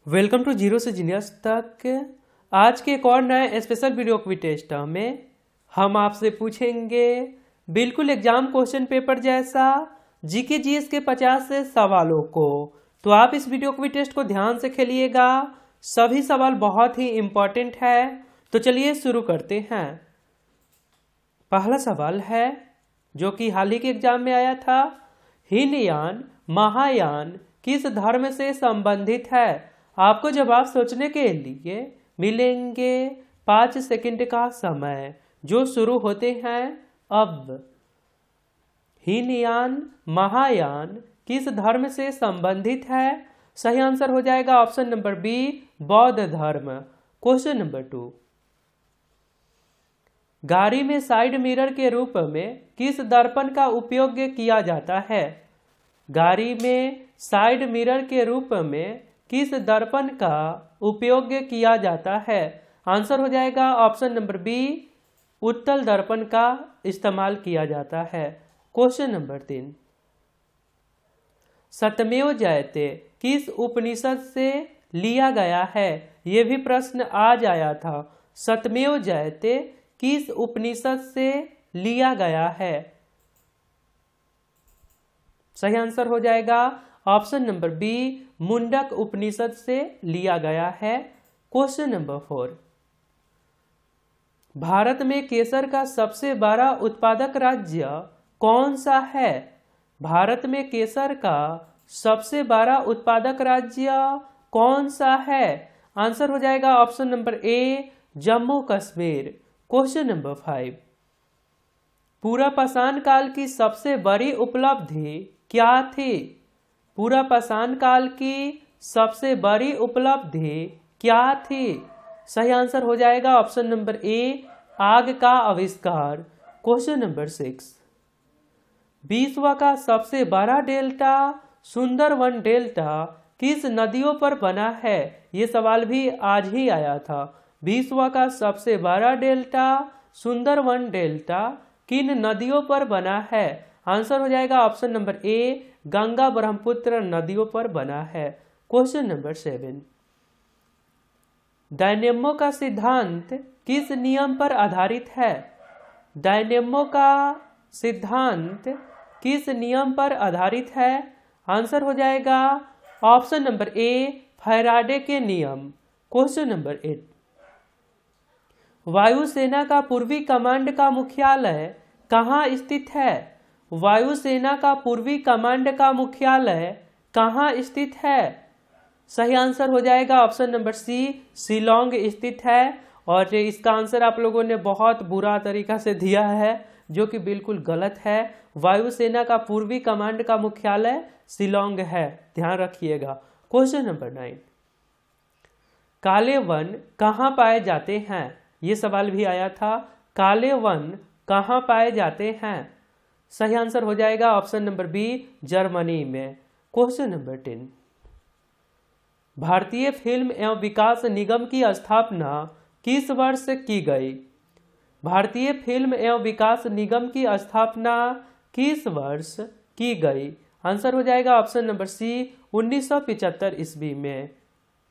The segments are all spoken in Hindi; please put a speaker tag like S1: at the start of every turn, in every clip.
S1: वेलकम टू जीरो से जीनियस तक। आज के एक और नए स्पेशल वीडियो क्विज टेस्ट में हम आपसे पूछेंगे बिल्कुल एग्जाम क्वेश्चन पेपर जैसा जीके जीएस के 50 से सवालों को। तो आप इस वीडियो क्विज टेस्ट को ध्यान से खेलिएगा, सभी सवाल बहुत ही इंपॉर्टेंट है। तो चलिए शुरू करते हैं। पहला सवाल है जो कि हाल ही के एग्जाम में आया था, हीनयान महायान किस धर्म से संबंधित है? आपको जवाब सोचने के लिए मिलेंगे 5 सेकंड का समय जो शुरू होते हैं अब। हीनयान महायान किस धर्म से संबंधित है? सही आंसर हो जाएगा ऑप्शन नंबर बी, बौद्ध धर्म। क्वेश्चन नंबर 2, गाड़ी में साइड मिरर के रूप में किस दर्पण का उपयोग किया जाता है? गाड़ी में साइड मिरर के रूप में किस दर्पण का उपयोग किया जाता है? आंसर हो जाएगा ऑप्शन नंबर बी, उत्तल दर्पण का इस्तेमाल किया जाता है। क्वेश्चन नंबर 3, सत्यमेव जयते किस उपनिषद से लिया गया है? यह भी प्रश्न आज आया था। सत्यमेव जयते किस उपनिषद से लिया गया है? सही आंसर हो जाएगा ऑप्शन नंबर बी, मुंडक उपनिषद से लिया गया है। क्वेश्चन नंबर 4, भारत में केसर का सबसे बड़ा उत्पादक राज्य कौन सा है? भारत में केसर का सबसे बड़ा उत्पादक राज्य कौन सा है? आंसर हो जाएगा option number A, Jammu Kashmir. Question number 5, पूरा पाषाण काल की सबसे बड़ी उपलब्धि क्या थी? पूरा पाषाण काल की सबसे बड़ी उपलब्धि क्या थी? सही आंसर हो जाएगा ऑप्शन नंबर ए, आग का आविष्कार। क्वेश्चन नंबर 6, विश्व का सबसे बड़ा डेल्टा सुंदरवन डेल्टा किस नदियों पर बना है? ये सवाल भी आज ही आया था। विश्व का सबसे बड़ा डेल्टा सुंदरवन डेल्टा किन नदियों पर बना है? आंसर हो जाएगा option number A, Ganga Brahmaputra नदियों पर बना है। क्वेश्चन नंबर 7, डायनेमो का सिद्धांत किस नियम पर आधारित है? डायनेमो का सिद्धांत किस नियम पर आधारित है? आंसर हो जाएगा ऑप्शन नंबर ए, फैराडे के नियम। क्वेश्चन नंबर 8, वायुसेना का पूर्वी कमांड का मुख्यालय कहाँ स्थित है? वायुसेना का पूर्वी कमांड का मुख्यालय कहाँ स्थित है? सही आंसर हो जाएगा ऑप्शन नंबर सी, शिलोंग स्थित है। और इसका आंसर आप लोगों ने बहुत बुरा तरीका से दिया है जो कि बिल्कुल गलत है। वायुसेना का पूर्वी कमांड का मुख्यालय शिलोंग है, ध्यान रखिएगा। क्वेश्चन नंबर 9, काले वन कहाँ पाए जाते हैं? ये सवाल भी आया था, काले वन कहाँ पाए जाते हैं? सही आंसर हो जाएगा ऑप्शन नंबर बी, जर्मनी में। क्वेश्चन नंबर 10, भारतीय फिल्म एवं विकास निगम की स्थापना किस वर्ष की गई? भारतीय फिल्म एवं विकास निगम की स्थापना किस वर्ष की गई? आंसर हो जाएगा ऑप्शन नंबर सी, 1975 ईस्वी में।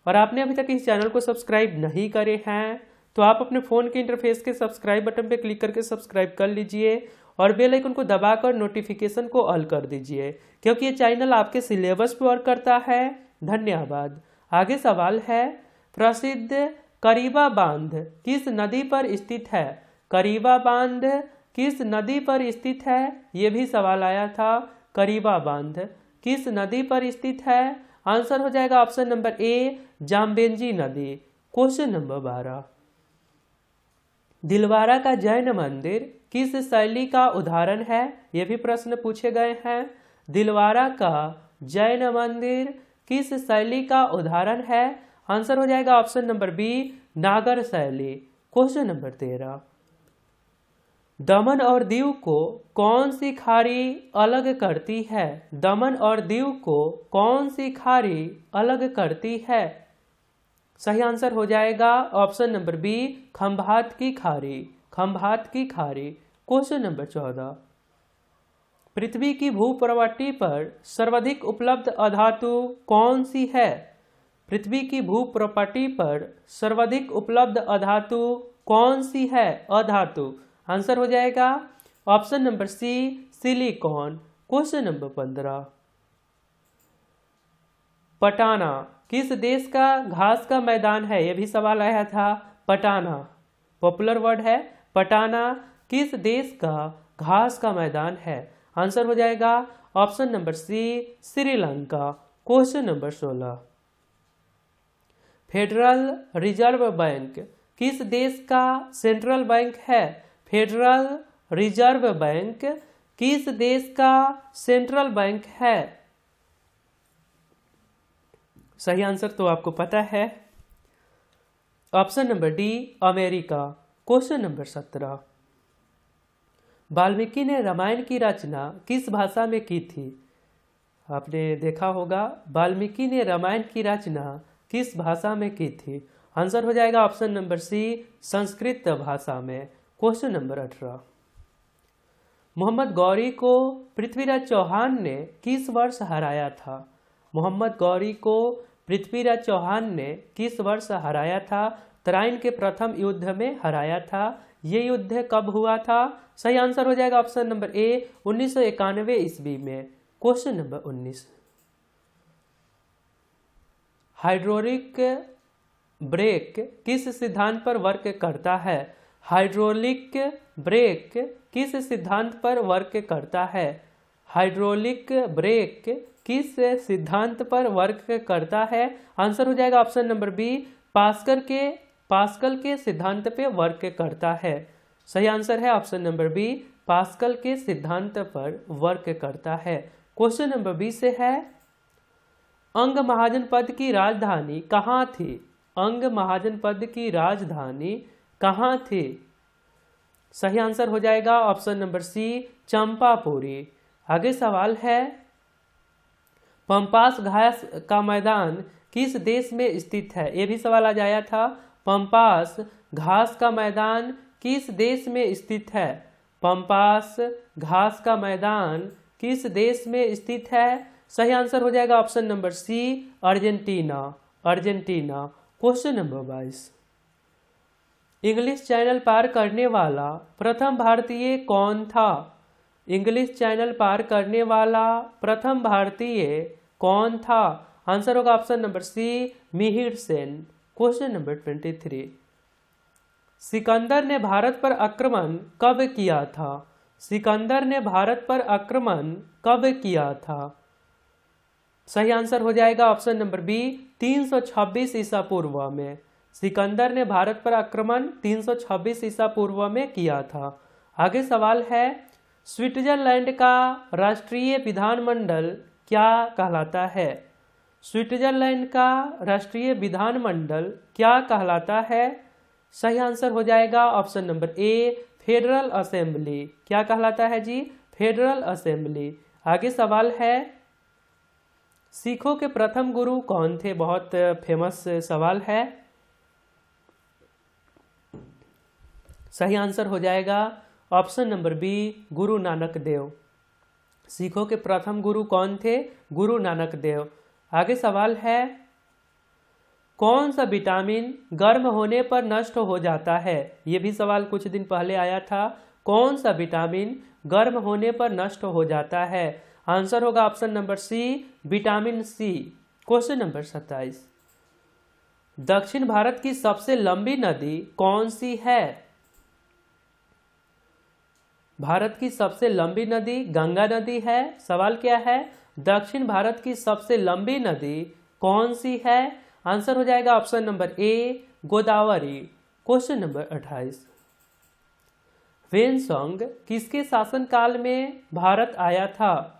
S1: और आपने अभी तक इस चैनल को सब्सक्राइब नहीं करे हैं तो आप अपने फ़ोन के इंटरफेस के सब्सक्राइब बटन पर क्लिक करके सब्सक्राइब कर लीजिए और बेल आइकन को दबाकर नोटिफिकेशन को ऑल कर दीजिए, क्योंकि ये चैनल आपके सिलेबस पर वर्क करता है। धन्यवाद। आगे सवाल है, प्रसिद्ध करीबा बांध किस नदी पर स्थित है? करीबा बांध किस नदी पर स्थित है? ये भी सवाल आया था, करीबा बांध किस नदी पर स्थित है? आंसर हो जाएगा ऑप्शन नंबर ए, जाम्बेंजी नदी। क्वेश्चन नंबर 12, दिलवारा का जैन मंदिर किस शैली का उदाहरण है? ये भी प्रश्न पूछे गए हैं। दिलवारा का जैन मंदिर किस शैली का उदाहरण है? आंसर हो जाएगा ऑप्शन नंबर बी, नागर शैली। क्वेश्चन नंबर 13, दमन और दीव को कौन सी खाड़ी अलग करती है? दमन और दीव को कौन सी खाड़ी अलग करती है? सही आंसर हो जाएगा ऑप्शन नंबर बी, खंभात की खाड़ी। खंभात की खाड़ी। क्वेश्चन नंबर 14, पृथ्वी की भूप्रवृत्ति पर सर्वाधिक उपलब्ध अधातु कौन सी है? पृथ्वी की भूप्रपटि पर सर्वाधिक उपलब्ध अधातु कौन सी है? अधातु। आंसर हो जाएगा option number C, silicon. Question number 15, पटाना किस देश का घास का मैदान है? यह भी सवाल आया था। पटाना पॉपुलर वर्ड है। पटाना किस देश का घास का मैदान है? आंसर हो जाएगा option number C, Sri Lanka. Question number 16, Federal Reserve Bank किस देश का सेंट्रल बैंक है? फेडरल रिजर्व बैंक किस देश का सेंट्रल बैंक है? सही आंसर तो आपको पता है, option number D, America. Question number 17, Valmiki ने रामायण की रचना किस भाषा में की थी? आपने देखा होगा, वाल्मीकि ने रामायण की रचना किस भाषा में की थी? आंसर हो जाएगा ऑप्शन नंबर सी, संस्कृत भाषा में। क्वेश्चन नंबर 18, मोहम्मद गौरी को पृथ्वीराज चौहान ने किस वर्ष हराया था? मोहम्मद गौरी को पृथ्वीराज चौहान ने किस वर्ष हराया था? तराइन के प्रथम युद्ध में हराया था। ये युद्ध कब हुआ था? सही आंसर हो जाएगा ऑप्शन नंबर ए, 1991 ईस्वी में। क्वेश्चन नंबर 19, हाइड्रोलिक ब्रेक किस सिद्धांत पर वर्क करता है? हाइड्रोलिक ब्रेक किस सिद्धांत पर वर्क करता है? हाइड्रोलिक ब्रेक किस सिद्धांत पर वर्क करता है? आंसर हो जाएगा ऑप्शन नंबर बी, पास्कल के सिद्धांत पे वर्क करता है। सही आंसर है ऑप्शन नंबर बी, पास्कल के सिद्धांत पर वर्क करता है। क्वेश्चन नंबर 20 से है, अंग महाजनपद की राजधानी कहाँ थी? अंग महाजनपद की राजधानी कहाँ थी? सही आंसर हो जाएगा ऑप्शन नंबर सी, चंपापुरी। आगे सवाल है, पंपास घास का मैदान किस देश में स्थित है? यह भी सवाल आज आया था। पंपास घास का मैदान किस देश में स्थित है? पंपास घास का मैदान किस देश में स्थित है? सही आंसर हो जाएगा option number C, Argentina. Argentina. Question number 22, English channel पार करने वाला प्रथम भारतीय कौन था? इंग्लिश चैनल पार करने वाला प्रथम भारतीय कौन था? आंसर होगा option number C, Mihir Sen. Question number 23, Sikandar ने भारत पर आक्रमण कब किया था? सिकंदर ने भारत पर आक्रमण कब किया था? सही आंसर हो जाएगा ऑप्शन नंबर बी, 326 ईसा पूर्व में। सिकंदर ने भारत पर आक्रमण 326 ईसा पूर्व में किया था। आगे सवाल है, स्विट्जरलैंड का राष्ट्रीय विधानमंडल क्या कहलाता है? स्विट्जरलैंड का राष्ट्रीय विधानमंडल क्या कहलाता है? सही आंसर हो जाएगा option number A, federal assembly. क्या कहलाता है जी? Federal assembly. आगे सवाल है, सिखों के प्रथम गुरु कौन थे? बहुत फेमस सवाल है। सही आंसर हो जाएगा option number B, Guru Nanak Dev. सिखों के प्रथम गुरु कौन थे? गुरु नानक देव। आगे सवाल है, कौन सा विटामिन गर्म होने पर नष्ट हो जाता है? ये भी सवाल कुछ दिन पहले आया था। कौन सा विटामिन गर्म होने पर नष्ट हो जाता है? आंसर होगा option number C, vitamin C. Question number 27, दक्षिण भारत की सबसे लंबी नदी कौन सी है? भारत की सबसे लंबी नदी गंगा नदी है। सवाल क्या है, दक्षिण भारत की सबसे लंबी नदी कौन सी है? आंसर हो जाएगा option number A, Godavari. Question number 28, वेनसोंग किसके शासनकाल में भारत आया था?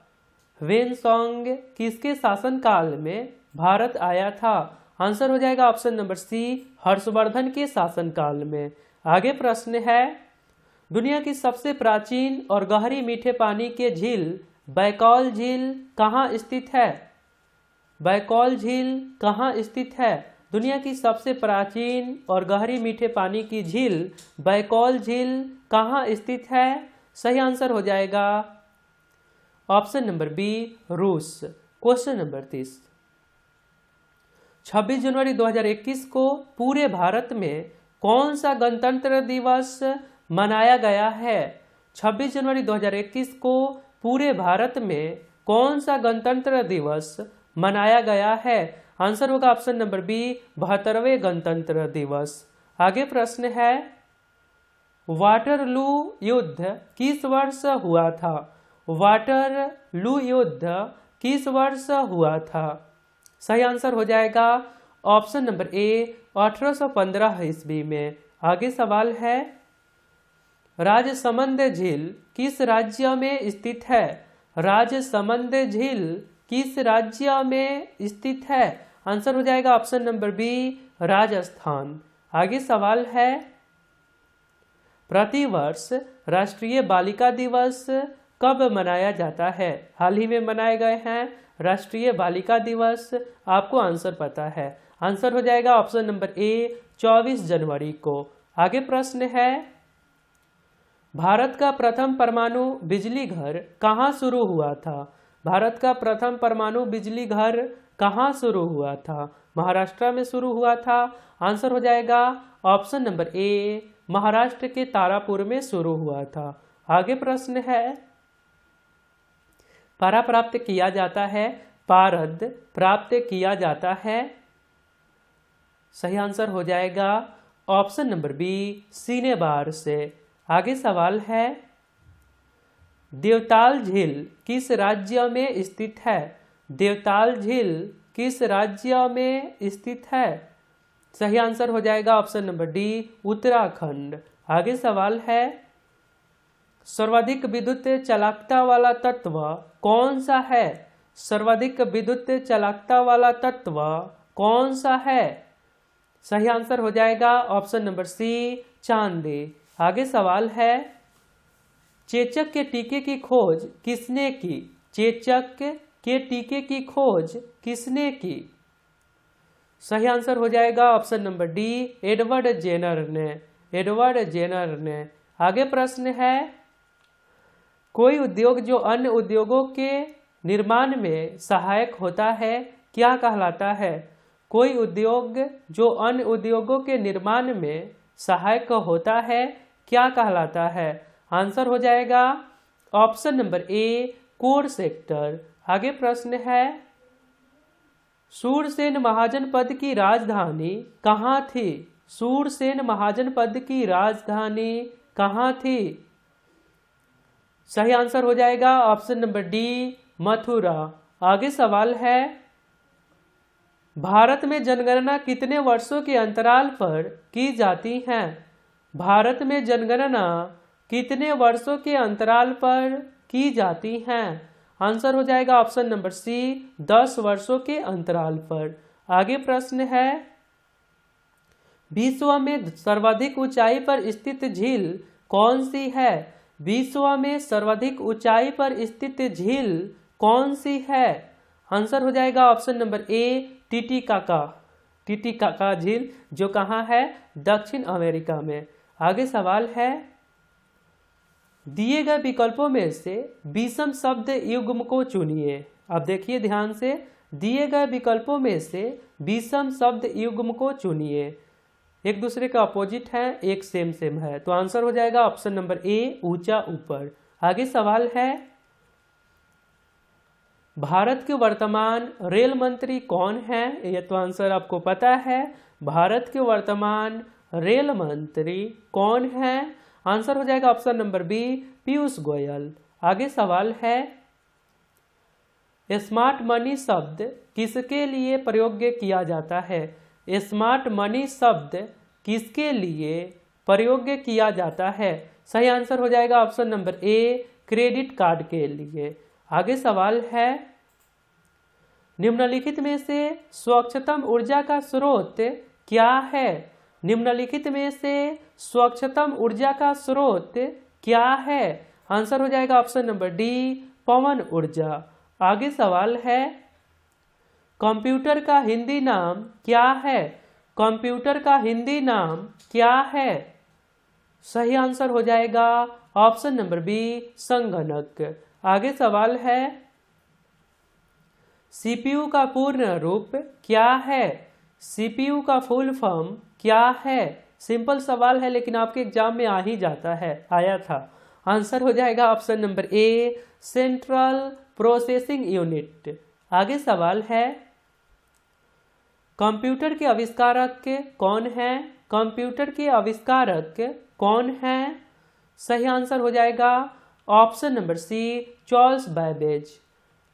S1: वेनसोंग किसके शासनकाल में भारत आया था? आंसर हो जाएगा ऑप्शन नंबर सी, हर्षवर्धन के शासनकाल में। आगे प्रश्न है, दुनिया की सबसे प्राचीन और गहरी मीठे पानी के झील बैकॉल झील कहाँ स्थित है? बैकॉल झील कहाँ स्थित है? दुनिया की सबसे प्राचीन और गहरी मीठे पानी की झील बैकॉल झील कहाँ स्थित है? सही आंसर हो जाएगा ऑप्शन नंबर बी, रूस। क्वेश्चन नंबर 30, 26 जनवरी 2021 को पूरे भारत में कौन सा गणतंत्र दिवस मनाया गया है? 26 जनवरी 2021 को पूरे भारत में कौन सा गणतंत्र दिवस मनाया गया है? आंसर होगा ऑप्शन नंबर बी, 72वें गणतंत्र दिवस। आगे प्रश्न है, वाटरलू युद्ध किस वर्ष हुआ था? वाटरलू युद्ध किस वर्ष हुआ था? सही आंसर हो जाएगा ऑप्शन नंबर ए, 1815 ईस्वी में। आगे सवाल है, राजसमंद झील किस राज्य में स्थित है? राजसमंद झील किस राज्य में स्थित है? आंसर हो जाएगा ऑप्शन नंबर बी, राजस्थान। आगे सवाल है, प्रतिवर्ष राष्ट्रीय बालिका दिवस कब मनाया जाता है? हाल ही में मनाए गए हैं राष्ट्रीय बालिका दिवस, आपको आंसर पता है। आंसर हो जाएगा ऑप्शन नंबर ए, 24 जनवरी को। आगे प्रश्न है, भारत का प्रथम परमाणु बिजली घर कहाँ शुरू हुआ था? भारत का प्रथम परमाणु बिजली घर कहाँ शुरू हुआ था? महाराष्ट्र में शुरू हुआ था। आंसर हो जाएगा ऑप्शन नंबर ए, महाराष्ट्र के तारापुर में शुरू हुआ था। आगे प्रश्न है, पारा प्राप्त किया जाता है, पारद प्राप्त किया जाता है? सही आंसर हो जाएगा ऑप्शन नंबर बी, सीने बार से। आगे सवाल है, देवताल झील किस राज्य में स्थित है? देवताल झील किस राज्य में स्थित है? सही आंसर हो जाएगा ऑप्शन नंबर डी, उत्तराखंड। आगे सवाल है, सर्वाधिक विद्युत चालकता वाला तत्व कौन सा है? सर्वाधिक विद्युत चालकता वाला तत्व कौन सा है? सही आंसर हो जाएगा ऑप्शन नंबर सी, चांदी। आगे सवाल है, चेचक के टीके की खोज किसने की? चेचक के टीके की खोज किसने की? सही आंसर हो जाएगा option number D, Edward Jenner ने। एडवर्ड जेनर ने। आगे प्रश्न है, कोई उद्योग जो अन्य उद्योगों के निर्माण में सहायक होता है क्या कहलाता है? कोई उद्योग जो अन्य उद्योगों के निर्माण में सहायक होता है क्या कहलाता है? आंसर हो जाएगा option number A, core sector. आगे प्रश्न है, सूरसेन महाजनपद की राजधानी कहाँ थी? सूरसेन महाजनपद की राजधानी कहाँ थी? सही आंसर हो जाएगा ऑप्शन नंबर डी, मथुरा। आगे सवाल है, भारत में जनगणना कितने वर्षों के अंतराल पर की जाती है? भारत में जनगणना कितने वर्षों के अंतराल पर की जाती है? आंसर हो जाएगा ऑप्शन नंबर सी, 10 वर्षों के अंतराल पर। आगे प्रश्न है, विश्व में सर्वाधिक ऊंचाई पर स्थित झील कौन सी है? विश्व में सर्वाधिक ऊंचाई पर स्थित झील कौन सी है? आंसर हो जाएगा option number A, Titicaca. Titicaca झील जो कहाँ है? दक्षिण अमेरिका में। आगे सवाल है, दिए गए विकल्पों में से विषम शब्द युग्म को चुनिए। अब देखिए ध्यान से, दिए गए विकल्पों में से विषम शब्द युग्म को चुनिए। एक दूसरे का अपोजिट है, एक सेम सेम है, तो आंसर हो जाएगा ऑप्शन नंबर ए, ऊंचा ऊपर। आगे सवाल है, भारत के वर्तमान रेल मंत्री कौन है? यह तो आंसर आपको पता है। भारत के वर्तमान रेल मंत्री कौन है? आंसर हो जाएगा option number B, Piyush Goyal. आगे सवाल है, स्मार्ट मनी शब्द किसके लिए प्रयोग किया जाता है? स्मार्ट मनी शब्द किसके लिए प्रयोग किया जाता है? सही आंसर हो जाएगा option number A, credit card के लिए। आगे सवाल है, निम्नलिखित में से स्वच्छतम ऊर्जा का स्रोत क्या है? निम्नलिखित में से स्वच्छतम ऊर्जा का स्रोत क्या है? आंसर हो जाएगा ऑप्शन नंबर डी, पवन ऊर्जा। आगे सवाल है, कंप्यूटर का हिंदी नाम क्या है? कंप्यूटर का हिंदी नाम क्या है? सही आंसर हो जाएगा ऑप्शन नंबर बी, संगणक। आगे सवाल है, सीपीयू का पूर्ण रूप क्या है? सीपीयू का फुल फॉर्म क्या है? सिंपल सवाल है लेकिन आपके एग्जाम में आ ही जाता है, आया था। आंसर हो जाएगा option number A, central processing unit. आगे सवाल है, कंप्यूटर के आविष्कारक कौन है? कंप्यूटर के आविष्कारक कौन है? सही आंसर हो जाएगा option number C, Charles Babbage.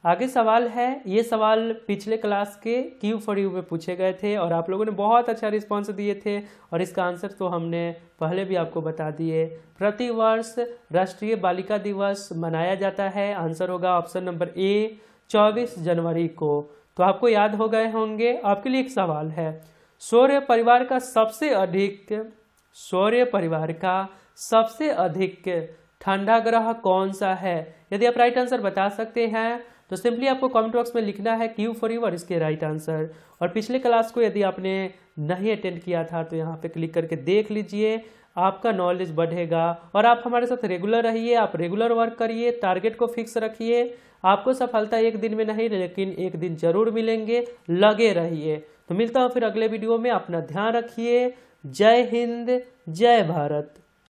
S1: आगे सवाल है, ये सवाल पिछले क्लास के क्यू फॉर यू में पूछे गए थे और आप लोगों ने बहुत अच्छा रिस्पॉन्स दिए थे और इसका आंसर तो हमने पहले भी आपको बता दिए। प्रतिवर्ष राष्ट्रीय बालिका दिवस मनाया जाता है। आंसर होगा ऑप्शन नंबर ए, 24 जनवरी को। तो आपको याद हो गए होंगे। आपके लिए एक सवाल है, सौर परिवार का सबसे अधिक ठंडा ग्रह कौन सा है? यदि आप राइट आंसर बता सकते हैं तो सिंपली आपको कमेंट बॉक्स में लिखना है क्यू फॉर यू और इसके राइट आंसर। और पिछले क्लास को यदि आपने नहीं अटेंड किया था तो यहाँ पे क्लिक करके देख लीजिए, आपका नॉलेज बढ़ेगा। और आप हमारे साथ रेगुलर रहिए, आप रेगुलर वर्क करिए, टारगेट को फिक्स रखिए। आपको सफलता एक दिन में नहीं लेकिन एक दिन जरूर मिलेंगे, लगे रहिए। तो मिलता हूँ फिर अगले वीडियो में, अपना ध्यान रखिए। जय हिंद, जय भारत।